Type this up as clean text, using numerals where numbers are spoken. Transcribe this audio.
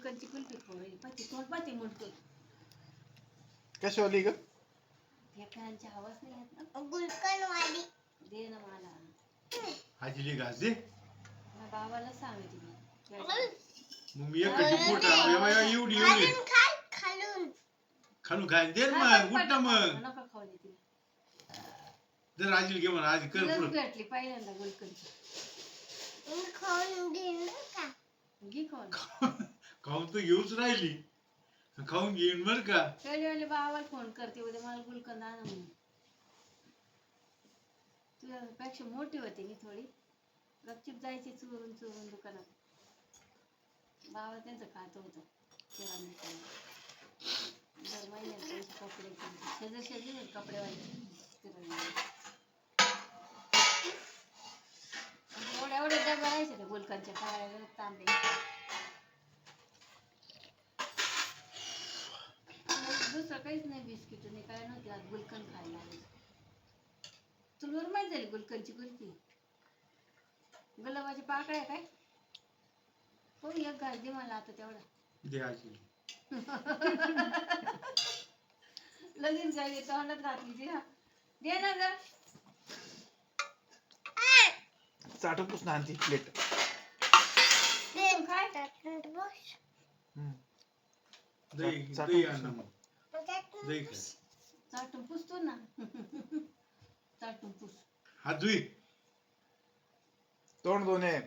गुलकंदची कुल्फी खाऊ पाती तोंड पाती म्हणतो कशावाली ग या फॅनच्या आवाज नाही येत ना गुलकंद वाली दे ना मला हाजीली घास दे ना बाबाला सांगते मी मग मी एकटी पोट एवढी एवढी खालून खाय दे मग उठ ना मग नका खाऊ दे तिला जर आजी घे म्हणा आजी कर तिलाच पुढं भेटली पहिल्यांदा गुलकंद खाऊन घे का घे खाऊन खाऊन तर घेऊच राहिली खाऊन घेईन बर का वेळेवेळी बाबाला फोन करते उद्या मला गुलकंद आणा म्हणून तुझ्यापेक्षा मोठी होती मी थोडी गपचिप जायची चोरून चोरून दुकानात बाबा त्यांचं खात होतं तेव्हा दर महिन्यात त्यांचे कपडे शेजार शेजारी कपडेवाले एवढे एवढे डबे राहायचे ते गुलकंदच्या पायाला तांबे दुसरं काहीच नाही बिस्किट नाही काय नव्हते आज गुलकंद खायला तुला माहित झाली गुलकंदची कुल्फी गुलाबाची पाकळ्या काय हो एक घास दे मला आता तेवढा दे आजी लगीन झाली तोंडात घातली ती ना दे ना ग चाटून पुस ना आणती प्लेट काय दही दही आण ना मग दही खा चाटून पुसतो ना चाटून पुस हात धुई तोंड दोन आहे